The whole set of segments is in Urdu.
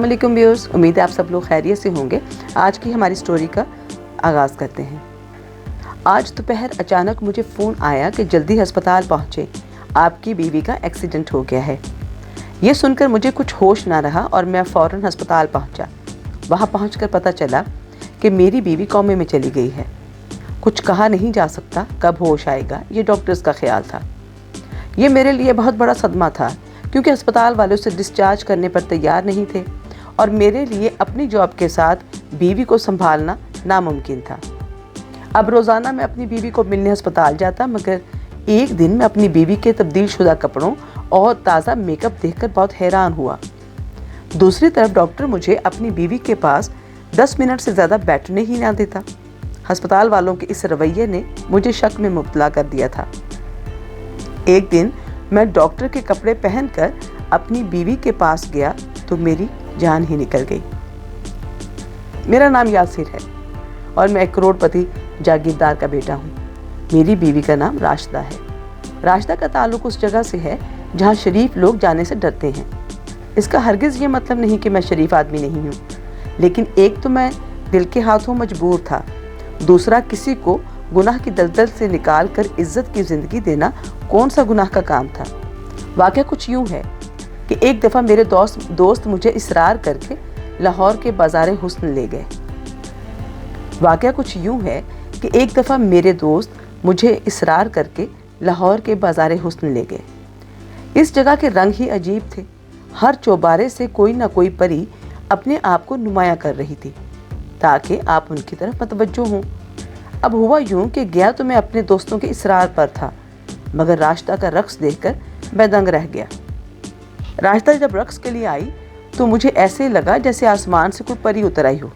السلام علیکم ویورز، امید ہے آپ سب لوگ خیریت سے ہوں گے۔ آج کی ہماری سٹوری کا آغاز کرتے ہیں۔ آج دوپہر اچانک مجھے فون آیا کہ جلدی ہسپتال پہنچے، آپ کی بیوی کا ایکسیڈنٹ ہو گیا ہے۔ یہ سن کر مجھے کچھ ہوش نہ رہا اور میں فوراً ہسپتال پہنچا۔ وہاں پہنچ کر پتہ چلا کہ میری بیوی کومے میں چلی گئی ہے۔ کچھ کہا نہیں جا سکتا کب ہوش آئے گا، یہ ڈاکٹرز کا خیال تھا۔ یہ میرے لیے بہت بڑا صدمہ تھا، کیونکہ ہسپتال والے اسے ڈسچارج کرنے پر تیار نہیں تھے اور میرے لیے اپنی جاب کے ساتھ بیوی کو سنبھالنا ناممکن تھا۔ اب روزانہ میں اپنی بیوی کو ملنے ہسپتال جاتا، مگر ایک دن میں اپنی بیوی کے تبدیل شدہ کپڑوں اور تازہ میک اپ دیکھ کر بہت حیران ہوا۔ دوسری طرف ڈاکٹر مجھے اپنی بیوی کے پاس 10 منٹ سے زیادہ بیٹھنے ہی نہ دیتا۔ ہسپتال والوں کے اس رویے نے مجھے شک میں مبتلا کر دیا تھا۔ ایک دن میں ڈاکٹر کے کپڑے پہن کر اپنی بیوی کے پاس گیا تو میری جان ہی نکل گئی۔ میرا نام یاسر ہے اور میں ایک کروڑ پتی جاگیردار کا بیٹا ہوں۔ میری بیوی کا نام راشدہ ہے۔ راشدہ کا تعلق اس جگہ سے ہے جہاں شریف لوگ جانے سے ڈرتے ہیں۔ اس کا ہرگز یہ مطلب نہیں کہ میں شریف آدمی نہیں ہوں، لیکن ایک تو میں دل کے ہاتھوں مجبور تھا، دوسرا کسی کو گناہ کی دلدل سے نکال کر عزت کی زندگی دینا کون سا گناہ کا کام تھا۔ واقعہ کچھ یوں ہے کہ ایک دفعہ میرے دوست مجھے اصرار کر کے لاہور کے بازار حسن لے گئے۔ اس جگہ کے رنگ ہی عجیب تھے۔ ہر چوبارے سے کوئی نہ کوئی پری اپنے آپ کو نمایاں کر رہی تھی تاکہ آپ ان کی طرف متوجہ ہوں۔ اب ہوا یوں کہ گیا تو میں اپنے دوستوں کے اصرار پر تھا، مگر راشدہ کا رقص دیکھ کر میں دنگ رہ گیا۔ راشدہ جب رقص کے لیے آئی تو مجھے ایسے لگا جیسے آسمان سے کوئی پری اتر آئی ہو۔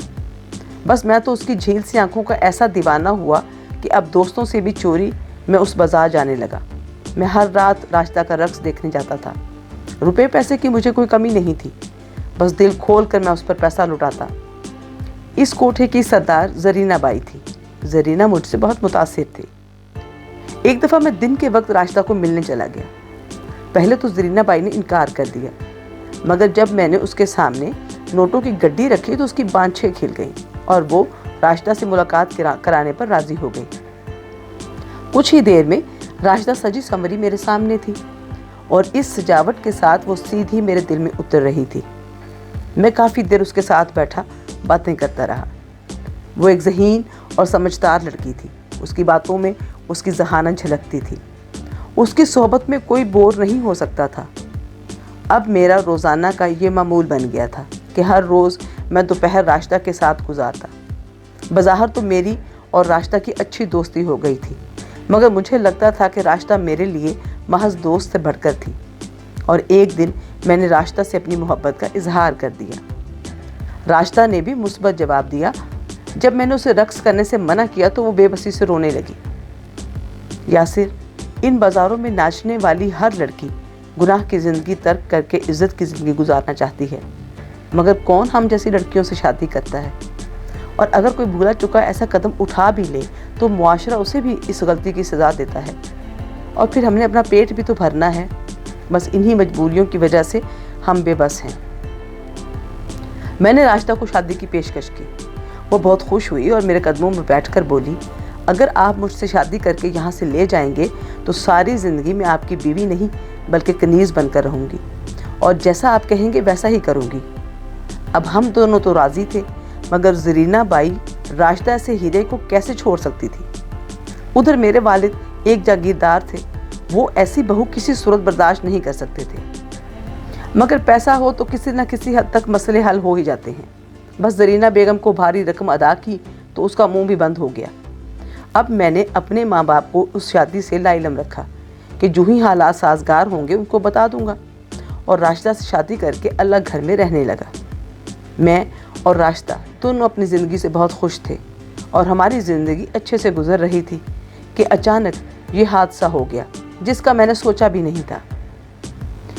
بس میں تو اس کی جھیل سی آنکھوں کا ایسا دیوانہ ہوا کہ اب دوستوں سے بھی چوری میں اس بازار جانے لگا۔ میں ہر رات راشدہ کا رقص دیکھنے جاتا تھا۔ روپے پیسے کی مجھے کوئی کمی نہیں تھی، بس دل کھول کر میں اس پر پیسہ لٹاتا۔ اس کوٹھے کی سردار زرینہ بائی تھی۔ زرینہ مجھ سے بہت متاثر تھی۔ ایک دفعہ میں دن کے وقت راشدہ کو ملنے چلا گیا۔ پہلے تو زرینہ بائی نے انکار کر دیا، مگر جب میں نے اس کے سامنے نوٹوں کی گڈی رکھی تو اس کی بانچھیں کھل گئیں اور وہ راشدہ سے ملاقات کرانے پر راضی ہو گئی۔ کچھ ہی دیر میں راشدہ سجی سنوری میرے سامنے تھی اور اس سجاوٹ کے ساتھ وہ سیدھی میرے دل میں اتر رہی تھی۔ میں کافی دیر اس کے ساتھ بیٹھا باتیں کرتا رہا۔ وہ ایک ذہین اور سمجھدار لڑکی تھی۔ اس کی باتوں میں اس کی ذہانت جھلکتی تھی۔ اس کی صحبت میں کوئی بور نہیں ہو سکتا تھا۔ اب میرا روزانہ کا یہ معمول بن گیا تھا کہ ہر روز میں دوپہر راشدہ کے ساتھ گزارتا۔ بظاہر تو میری اور راشدہ کی اچھی دوستی ہو گئی تھی، مگر مجھے لگتا تھا کہ راشدہ میرے لیے محض دوست سے بڑھ کر تھی۔ اور ایک دن میں نے راشدہ سے اپنی محبت کا اظہار کر دیا۔ راشدہ نے بھی مثبت جواب دیا۔ جب میں نے اسے رقص کرنے سے منع کیا تو وہ بے بسی سے رونے لگی۔ یاسر، ان بازاروں میں ناچنے والی ہر لڑکی گناہ کی زندگی ترک کر کے عزت کی زندگی گزارنا چاہتی ہے، مگر کون ہم جیسی لڑکیوں سے شادی کرتا ہے؟ اور اگر کوئی بھولا چکا ایسا قدم اٹھا بھی لے تو معاشرہ اسے بھی اس غلطی کی سزا دیتا ہے، اور پھر ہم نے اپنا پیٹ بھی تو بھرنا ہے۔ بس انہی مجبوریوں کی وجہ سے ہم بے بس ہیں۔ میں نے راشدہ کو شادی کی پیشکش کی۔ وہ بہت خوش ہوئی اور میرے قدموں میں بیٹھ کر بولی، اگر آپ مجھ سے شادی کر کے یہاں سے لے جائیں گے تو ساری زندگی میں آپ کی بیوی نہیں بلکہ کنیز بن کر رہوں گی، اور جیسا آپ کہیں گے ویسا ہی کروں گی۔ اب ہم دونوں تو راضی تھے، مگر زرینہ بائی راشدہ سے ہیرے کو کیسے چھوڑ سکتی تھی؟ ادھر میرے والد ایک جاگیردار تھے، وہ ایسی بہو کسی صورت برداشت نہیں کر سکتے تھے، مگر پیسہ ہو تو کسی نہ کسی حد تک مسئلے حل ہو ہی جاتے ہیں۔ بس زرینہ بیگم کو بھاری رقم ادا کی تو اس کا منہ بھی بند ہو گیا۔ اب میں نے اپنے ماں باپ کو اس شادی سے لا علم رکھا کہ جو ہی حالات سازگار ہوں گے ان کو بتا دوں گا، اور راشدہ سے شادی کر کے الگ گھر میں رہنے لگا۔ میں اور راشدہ دونوں اپنی زندگی سے بہت خوش تھے اور ہماری زندگی اچھے سے گزر رہی تھی کہ اچانک یہ حادثہ ہو گیا جس کا میں نے سوچا بھی نہیں تھا۔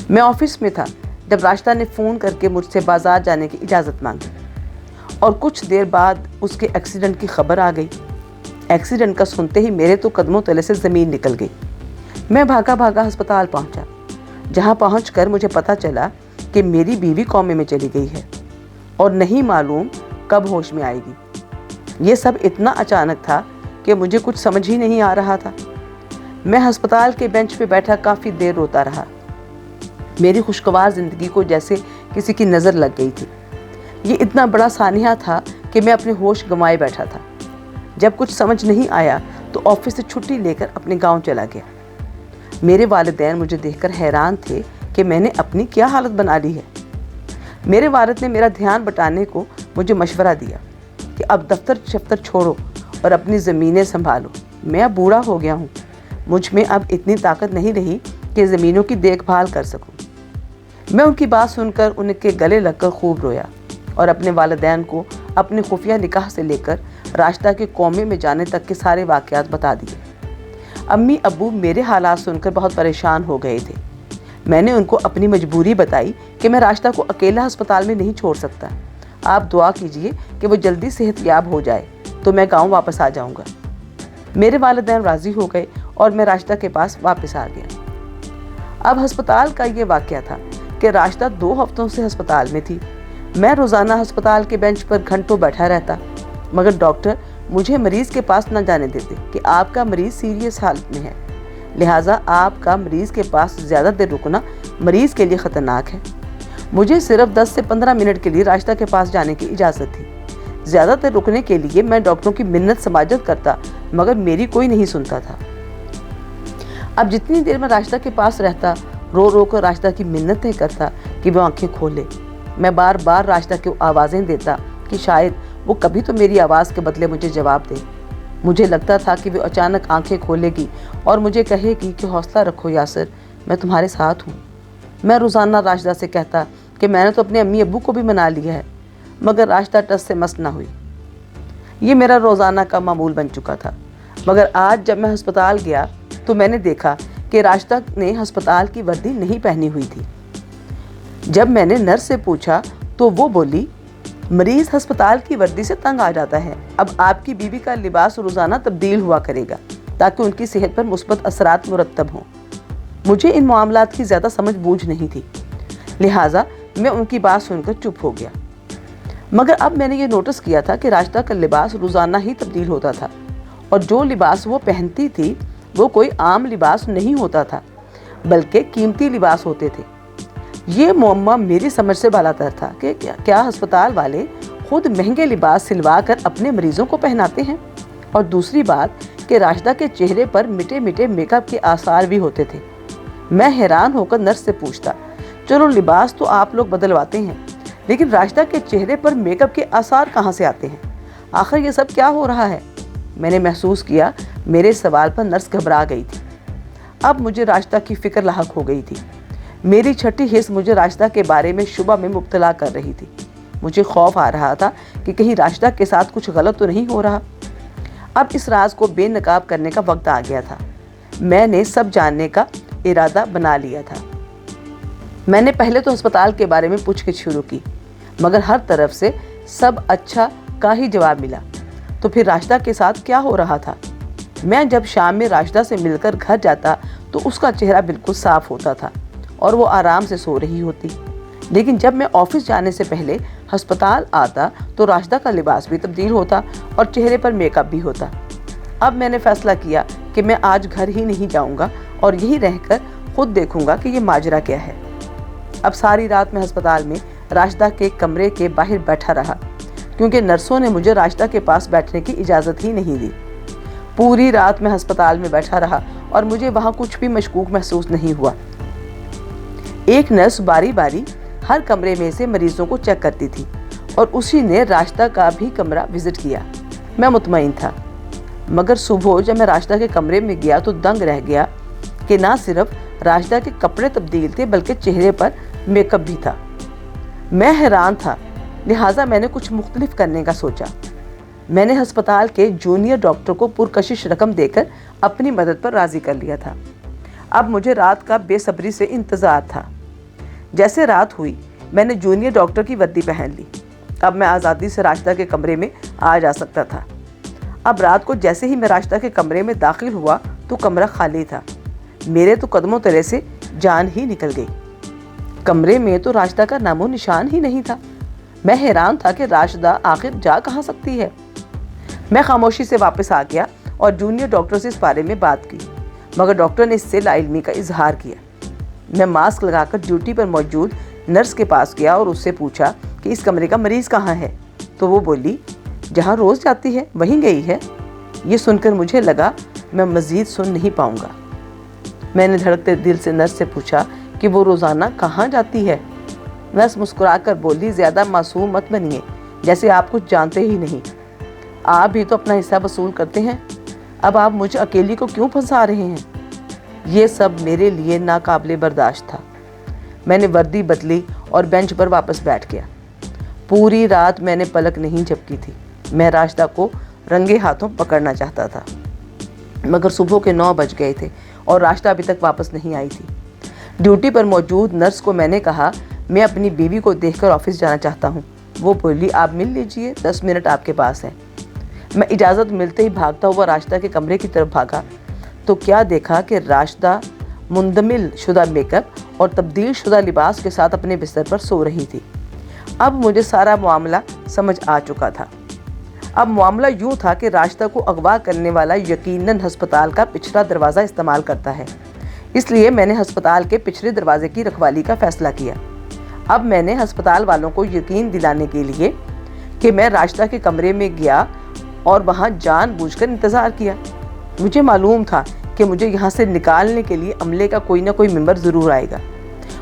میں آفس میں تھا جب راشدہ نے فون کر کے مجھ سے بازار جانے کی اجازت مانگی، اور کچھ دیر بعد اس کے ایکسیڈنٹ کی خبر آ گئی۔ ایکسیڈنٹ کا سنتے ہی میرے تو قدموں تلے سے زمین نکل گئی۔ میں بھاگا ہسپتال پہنچا، جہاں پہنچ کر مجھے پتہ چلا کہ میری بیوی کومے میں چلی گئی ہے۔ اور نہیں معلوم کب ہوش میں آئے گی۔ یہ سب اتنا اچانک تھا کہ مجھے کچھ سمجھ ہی نہیں آ رہا تھا۔ میں ہسپتال کے بینچ پہ بیٹھا کافی دیر روتا رہا۔ میری خوشگوار زندگی کو جیسے کسی کی نظر لگ گئی تھی۔ یہ اتنا بڑا سانحہ تھا کہ میں اپنے ہوش گنوائے بیٹھا تھا۔ جب کچھ سمجھ نہیں آیا تو آفس سے چھٹی لے کر اپنے گاؤں چلا گیا۔ میرے والدین مجھے دیکھ کر حیران تھے کہ میں نے اپنی کیا حالت بنا لی ہے۔ میرے والد نے میرا دھیان بٹانے کو مجھے مشورہ دیا کہ اب دفتر شفتر چھوڑو اور اپنی زمینیں سنبھالو۔ میں اب بوڑھا ہو گیا ہوں، مجھ میں اب اتنی طاقت نہیں رہی کہ زمینوں کی دیکھ بھال کر سکوں۔ میں ان کی بات سن کر ان کے گلے لگ کر خوب رویا اور اپنے والدین کو اپنے خفیہ نکاح سے لے کر راشدہ کے کومے میں جانے تک کے سارے واقعات بتا دیے۔ امی ابو میرے حالات سن کر بہت پریشان ہو گئے تھے۔ میں نے ان کو اپنی مجبوری بتائی کہ میں راشدہ کو اکیلا ہسپتال میں نہیں چھوڑ سکتا۔ آپ دعا کیجئے کہ وہ جلدی صحت یاب ہو جائے تو میں گاؤں واپس آ جاؤں گا۔ میرے والدین راضی ہو گئے اور میں راشدہ کے پاس واپس آ گیا۔ اب ہسپتال کا یہ واقعہ تھا کہ راشدہ 2 ہفتوں سے ہسپتال میں تھی۔ میں روزانہ ہسپتال کے بینچ پر گھنٹوں بیٹھا رہتا، مگر ڈاکٹر مجھے مریض کے پاس نہ جانے دیتے کہ آپ کا مریض سیریس حالت میں ہے، لہٰذا آپ کا مریض کے پاس زیادہ دیر رکنا مریض کے لیے خطرناک ہے۔ مجھے صرف 10 سے 15 منٹ کے لیے راشدہ کے پاس جانے کی اجازت تھی۔ زیادہ دیر رکنے کے لیے میں ڈاکٹروں کی منت سماجت کرتا، مگر میری کوئی نہیں سنتا تھا۔ اب جتنی دیر میں راشدہ کے پاس رہتا، رو رو کر راشدہ کی منتیں کرتا کہ وہ آنکھیں کھولے۔ میں بار بار راشدہ کو آوازیں دیتا کہ شاید وہ کبھی تو میری آواز کے بدلے مجھے جواب دے۔ مجھے لگتا تھا کہ وہ اچانک آنکھیں کھولے گی اور مجھے کہے گی کہ حوصلہ رکھو یاسر، میں تمہارے ساتھ ہوں۔ میں روزانہ راشدہ سے کہتا کہ میں نے تو اپنے امی ابو کو بھی منا لیا ہے، مگر راشدہ ٹس سے مس نہ ہوئی۔ یہ میرا روزانہ کا معمول بن چکا تھا، مگر آج جب میں ہسپتال گیا تو میں نے دیکھا کہ راشدہ نے ہسپتال کی وردی نہیں پہنی ہوئی تھی۔ جب میں نے نرس سے پوچھا تو وہ بولی، مریض ہسپتال کی وردی سے تنگ آ جاتا ہے، اب آپ کی بیوی کا لباس روزانہ تبدیل ہوا کرے گا تاکہ ان کی صحت پر مثبت اثرات مرتب ہوں۔ مجھے ان معاملات کی زیادہ سمجھ بوجھ نہیں تھی، لہٰذا میں ان کی بات سن کر چپ ہو گیا۔ مگر اب میں نے یہ نوٹس کیا تھا کہ راشدہ کا لباس روزانہ ہی تبدیل ہوتا تھا، اور جو لباس وہ پہنتی تھی وہ کوئی عام لباس نہیں ہوتا تھا بلکہ قیمتی لباس ہوتے تھے۔ یہ معمہ میری سمجھ سے بالاتر تھا کہ کیا ہسپتال والے خود مہنگے لباس سلوا کر اپنے مریضوں کو پہناتے ہیں؟ اور دوسری بات کہ راشدہ کے چہرے پر مٹے مٹے میک اپ کے آثار بھی ہوتے تھے۔ میں حیران ہو کر نرس سے پوچھتا، چلو لباس تو آپ لوگ بدلواتے ہیں، لیکن راشدہ کے چہرے پر میک اپ کے آثار کہاں سے آتے ہیں؟ آخر یہ سب کیا ہو رہا ہے؟ میں نے محسوس کیا میرے سوال پر نرس گھبرا گئی تھی۔ اب مجھے راشدہ کی فکر لاحق ہو گئی تھی۔ میری چھٹی حس مجھے راشدہ کے بارے میں شبہ میں مبتلا کر رہی تھی۔ مجھے خوف آ رہا تھا کہ کہیں راشدہ کے ساتھ کچھ غلط تو نہیں ہو رہا۔ اب اس راز کو بے نقاب کرنے کا وقت آ گیا تھا۔ میں نے سب جاننے کا ارادہ بنا لیا تھا۔ میں نے پہلے تو ہسپتال کے بارے میں پوچھ گچھ شروع کی، مگر ہر طرف سے سب اچھا کا ہی جواب ملا۔ تو پھر راشدہ کے ساتھ کیا ہو رہا تھا؟ میں جب شام میں راشدہ سے مل کر گھر جاتا تو اس کا چہرہ بالکل صاف ہوتا تھا اور وہ آرام سے سو رہی ہوتی، لیکن جب میں آفس جانے سے پہلے ہسپتال آتا تو راشدہ کا لباس بھی تبدیل ہوتا اور چہرے پر میک اپ بھی ہوتا۔ اب میں نے فیصلہ کیا کہ میں آج گھر ہی نہیں جاؤں گا اور یہی رہ کر خود دیکھوں گا کہ یہ ماجرا کیا ہے۔ اب ساری رات میں ہسپتال میں راشدہ کے کمرے کے باہر بیٹھا رہا، کیونکہ نرسوں نے مجھے راشدہ کے پاس بیٹھنے کی اجازت ہی نہیں دی۔ پوری رات میں ہسپتال میں بیٹھا رہا اور مجھے وہاں کچھ بھی مشکوک محسوس نہیں ہوا۔ ایک نرس باری باری ہر کمرے میں سے مریضوں کو چیک کرتی تھی اور اسی نے راشدہ کا بھی کمرہ وزٹ کیا۔ میں مطمئن تھا، مگر صبح جب میں راشدہ کے کمرے میں گیا تو دنگ رہ گیا کہ نہ صرف راشدہ کے کپڑے تبدیل تھے بلکہ چہرے پر میک اپ بھی تھا۔ میں حیران تھا، لہٰذا میں نے کچھ مختلف کرنے کا سوچا۔ میں نے ہسپتال کے جونیئر ڈاکٹر کو پرکشش رقم دے کر اپنی مدد پر راضی کر لیا تھا۔ اب مجھے رات کا بے صبری سے انتظار تھا۔ جیسے رات ہوئی میں نے جونیئر ڈاکٹر کی وردی پہن لی۔ اب میں آزادی سے راشدہ کے کمرے میں آ جا سکتا تھا۔ اب رات کو جیسے ہی میں راشدہ کے کمرے میں داخل ہوا تو کمرہ خالی تھا۔ میرے تو قدموں تلے سے جان ہی نکل گئی۔ کمرے میں تو راشدہ کا نام و نشان ہی نہیں تھا۔ میں حیران تھا کہ راشدہ آخر جا کہاں سکتی ہے۔ میں خاموشی سے واپس آ گیا اور جونیئر ڈاکٹر سے اس بارے میں بات کی، مگر ڈاکٹر نے اس سے لا علمی کا اظہار کیا۔ میں ماسک لگا کر ڈیوٹی پر موجود نرس کے پاس گیا اور اس سے پوچھا کہ اس کمرے کا مریض کہاں ہے، تو وہ بولی جہاں روز جاتی ہے وہیں گئی ہے۔ یہ سن کر مجھے لگا میں مزید سن نہیں پاؤں گا۔ میں نے دھڑکتے دل سے نرس سے پوچھا کہ وہ روزانہ کہاں جاتی ہے۔ نرس مسکرا کر بولی زیادہ معصوم مت بنیے، جیسے آپ کچھ جانتے ہی نہیں۔ آپ بھی تو اپنا حصہ وصول کرتے ہیں، اب آپ مجھے اکیلی کو کیوں پھنسا رہے ہیں؟ یہ سب میرے لیے ناقابل برداشت تھا۔ میں نے وردی بدلی اور بینچ پر واپس بیٹھ گیا۔ پوری رات میں نے پلک نہیں جھپکی تھی۔ میں راشدہ کو رنگے ہاتھوں پکڑنا چاہتا تھا، مگر صبح کے 9 بج گئے تھے اور راشدہ ابھی تک واپس نہیں آئی تھی۔ ڈیوٹی پر موجود نرس کو میں نے کہا میں اپنی بیوی کو دیکھ کر آفس جانا چاہتا ہوں۔ وہ بولی آپ مل لیجئے، 10 منٹ آپ کے پاس ہیں۔ میں اجازت ملتے ہی بھاگتا ہوا راشدہ کے کمرے کی طرف بھاگا تو کیا دیکھا کہ راشدہ مندمل شدہ میک اپ اور تبدیل شدہ لباس کے ساتھ اپنے بستر پر سو رہی تھی۔ اب مجھے سارا معاملہ سمجھ آ چکا تھا۔ اب معاملہ یوں تھا کہ راشدہ کو اغوا کرنے والا یقیناً ہسپتال کا پچھلا دروازہ استعمال کرتا ہے، اس لیے میں نے ہسپتال کے پچھلے دروازے کی رکھوالی کا فیصلہ کیا۔ اب میں نے ہسپتال والوں کو یقین دلانے کے لیے کہ میں راشدہ کے کمرے میں گیا اور وہاں جان بوجھ کر انتظار کیا۔ مجھے معلوم تھا کہ مجھے یہاں سے نکالنے کے لیے عملے کا کوئی نہ کوئی ممبر ضرور آئے گا،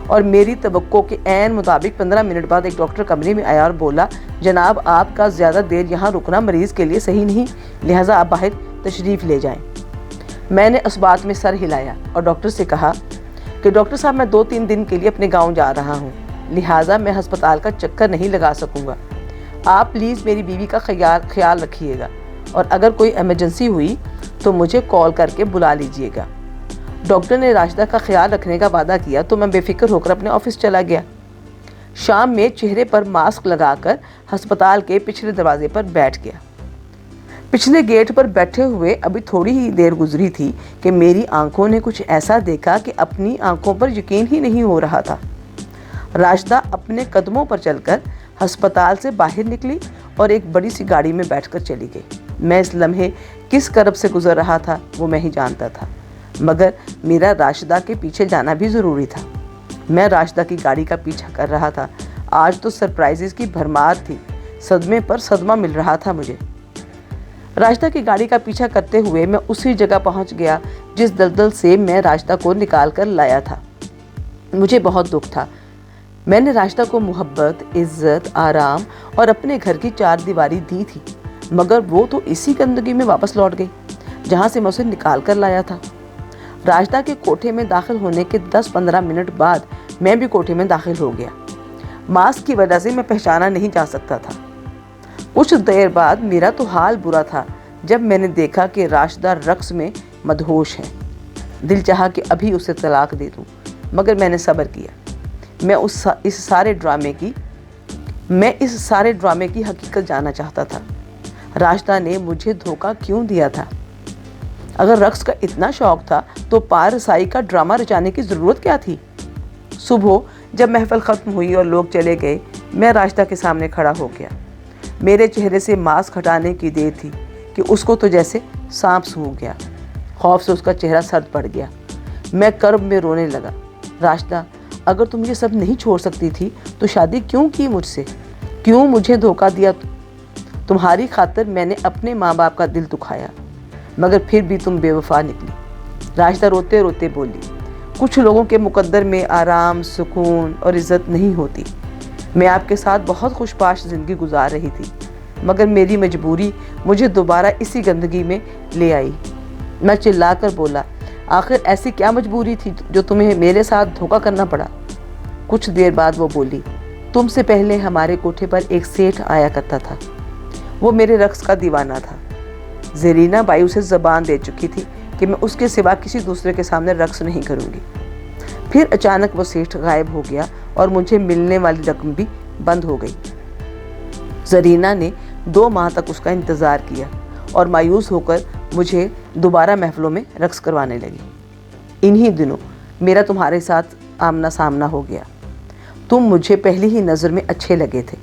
اور میری توقع کے عین مطابق 15 منٹ بعد ایک ڈاکٹر کمرے میں آیا اور بولا جناب آپ کا زیادہ دیر یہاں رکنا مریض کے لیے صحیح نہیں، لہٰذا آپ باہر تشریف لے جائیں۔ میں نے اس بات میں سر ہلایا اور ڈاکٹر سے کہا کہ ڈاکٹر صاحب میں 2-3 دن کے لیے اپنے گاؤں جا رہا ہوں، لہٰذا میں ہسپتال کا چکر نہیں لگا سکوں گا۔ آپ پلیز میری بیوی کا خیال رکھیے گا، اور اگر کوئی ایمرجنسی ہوئی تو مجھے کال کر کے بلا لیجئے گا۔ ڈاکٹر نے راشدہ کا خیال رکھنے کا وعدہ کیا تو میں بے فکر ہو کر اپنے آفس چلا گیا۔ شام میں چہرے پر ماسک لگا کر ہسپتال کے پچھلے دروازے پر بیٹھ گیا۔ پچھلے گیٹ پر بیٹھے ہوئے ابھی تھوڑی ہی دیر گزری تھی کہ میری آنکھوں نے کچھ ایسا دیکھا کہ اپنی آنکھوں پر یقین ہی نہیں ہو رہا تھا۔ راشدہ اپنے قدموں پر چل کر ہسپتال سے باہر نکلی اور ایک بڑی سی گاڑی میں بیٹھ کر چلی گئی۔ میں اس لمحے کس کرب سے گزر رہا تھا وہ میں ہی جانتا تھا، مگر میرا راشدہ کے پیچھے جانا بھی ضروری تھا۔ میں راشدہ کی گاڑی کا پیچھا کر رہا تھا۔ آج تو سرپرائزز کی بھرمار تھی، صدمے پر صدمہ مل رہا تھا مجھے۔ راشدہ کی گاڑی کا پیچھا کرتے ہوئے میں اسی جگہ پہنچ گیا جس دلدل سے میں راشدہ کو نکال کر لایا تھا۔ مجھے بہت دکھ تھا۔ میں نے راشدہ کو محبت، عزت، آرام اور اپنے گھر کی 4 دیواری دی تھی، مگر وہ تو اسی گندگی میں واپس لوٹ گئی جہاں سے میں اسے نکال کر لایا تھا۔ راشدہ کے کوٹھے میں داخل ہونے کے 10-15 منٹ بعد میں بھی کوٹھے میں داخل ہو گیا۔ ماسک کی وجہ سے میں پہچانا نہیں جا سکتا تھا۔ کچھ دیر بعد میرا تو حال برا تھا جب میں نے دیکھا کہ راشدہ رقص میں مدہوش ہے۔ دل چاہا کہ ابھی اسے طلاق دے دوں، مگر میں نے صبر کیا۔ میں اس سارے ڈرامے کی حقیقت جاننا چاہتا تھا۔ راشدہ نے مجھے دھوکہ کیوں دیا تھا؟ اگر رقص کا اتنا شوق تھا تو پارسائی کا ڈرامہ رچانے کی ضرورت کیا تھی؟ صبح جب محفل ختم ہوئی اور لوگ چلے گئے، میں راشدہ کے سامنے کھڑا ہو گیا۔ میرے چہرے سے ماسک ہٹانے کی دیر تھی کہ اس کو تو جیسے سانپ سونگھ گیا۔ خوف سے اس کا چہرہ سرد پڑ گیا۔ میں کرب میں رونے لگا۔ راشدہ، اگر تم یہ سب نہیں چھوڑ سکتی تھی تو شادی کیوں کی مجھ سے؟ کیوں مجھے دھوکہ دیا؟ تمہاری خاطر میں نے اپنے ماں باپ کا دل دکھایا، مگر پھر بھی تم بے وفا نکلی۔ راشدہ روتے روتے بولی، کچھ لوگوں کے مقدر میں آرام، سکون اور عزت نہیں ہوتی۔ میں آپ کے ساتھ بہت خوش پاش زندگی گزار رہی تھی، مگر میری مجبوری مجھے دوبارہ اسی گندگی میں لے آئی۔ میں چلا کر بولا، آخر ایسی کیا مجبوری تھی جو تمہیں میرے ساتھ دھوکہ کرنا پڑا؟ کچھ دیر بعد وہ بولی، تم سے پہلے ہمارے کوٹھے پر ایک سیٹھ آیا کرتا تھا، وہ میرے رقص کا دیوانہ تھا۔ زرینہ بائی اسے زبان دے چکی تھی کہ میں اس کے سوا کسی دوسرے کے سامنے رقص نہیں کروں گی۔ پھر اچانک وہ سیٹھ غائب ہو گیا اور مجھے ملنے والی رقم بھی بند ہو گئی۔ زرینہ نے 2 ماہ تک اس کا انتظار کیا اور مایوس ہو کر مجھے دوبارہ محفلوں میں رقص کروانے لگی۔ انہی دنوں میرا تمہارے ساتھ آمنا سامنا ہو گیا۔ تم مجھے پہلی ہی نظر میں اچھے لگے تھے۔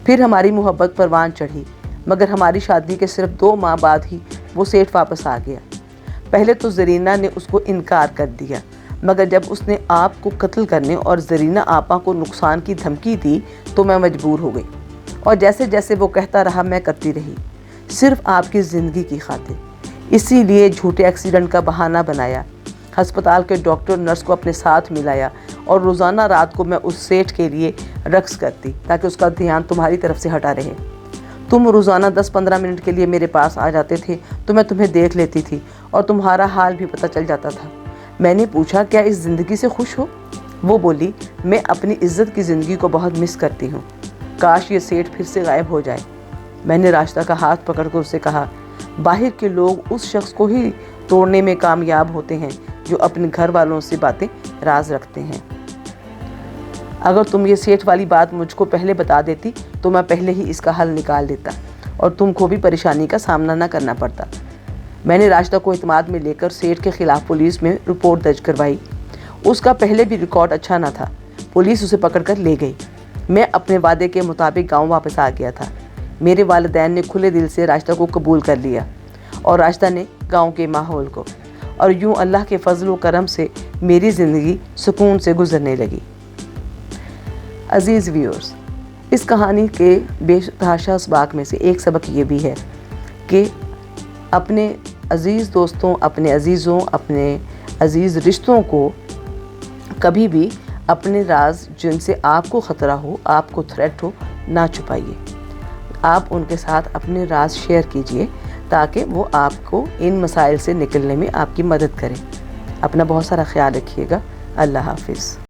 پھر ہماری محبت پروان چڑھی، مگر ہماری شادی کے صرف 2 ماہ بعد ہی وہ سیٹھ واپس آ گیا۔ پہلے تو زرینہ نے اس کو انکار کر دیا، مگر جب اس نے آپ کو قتل کرنے اور زرینہ آپا کو نقصان کی دھمکی دی تو میں مجبور ہو گئی، اور جیسے جیسے وہ کہتا رہا میں کرتی رہی، صرف آپ کی زندگی کی خاطر۔ اسی لیے جھوٹے ایکسیڈنٹ کا بہانہ بنایا، ہسپتال کے ڈاکٹر نرس کو اپنے ساتھ ملایا، اور روزانہ رات کو میں اس سیٹھ کے لیے رقص کرتی تاکہ اس کا دھیان تمہاری طرف سے ہٹا رہے۔ تم روزانہ 10-15 منٹ کے لیے میرے پاس آ جاتے تھے تو میں تمہیں دیکھ لیتی تھی اور تمہارا حال بھی پتہ چل جاتا تھا۔ میں نے پوچھا کیا اس زندگی سے خوش ہو؟ وہ بولی میں اپنی عزت کی زندگی کو بہت مس کرتی ہوں، کاش یہ سیٹھ پھر سے غائب ہو جائے۔ میں نے راشدہ کا ہاتھ پکڑ کر اسے کہا، باہر کے لوگ اس شخص کو ہی توڑنے میں کامیاب ہوتے ہیں جو اپنے گھر والوں سے باتیں راز رکھتے ہیں۔ اگر تم یہ سیٹھ والی بات مجھ کو پہلے بتا دیتی تو میں پہلے ہی اس کا حل نکال دیتا اور تم کو بھی پریشانی کا سامنا نہ کرنا پڑتا۔ میں نے راشدہ کو اعتماد میں لے کر سیٹھ کے خلاف پولیس میں رپورٹ درج کروائی۔ اس کا پہلے بھی ریکارڈ اچھا نہ تھا، پولیس اسے پکڑ کر لے گئی۔ میں اپنے وعدے کے مطابق گاؤں واپس آ گیا تھا۔ میرے والدین نے کھلے دل سے راشدہ کو قبول کر لیا اور راشدہ نے گاؤں کے ماحول کو، اور یوں اللہ کے فضل و کرم سے میری زندگی سکون سے گزرنے لگی۔ عزیز ویورز، اس کہانی کے بے تحاشا اسباق میں سے ایک سبق یہ بھی ہے کہ اپنے عزیز دوستوں، اپنے عزیزوں، اپنے عزیز رشتوں کو کبھی بھی اپنے راز جن سے آپ کو خطرہ ہو، آپ کو تھریٹ ہو، نہ چھپائیے۔ آپ ان کے ساتھ اپنے راز شیئر کیجئے تاکہ وہ آپ کو ان مسائل سے نکلنے میں آپ کی مدد کریں۔ اپنا بہت سارا خیال رکھیے گا۔ اللہ حافظ۔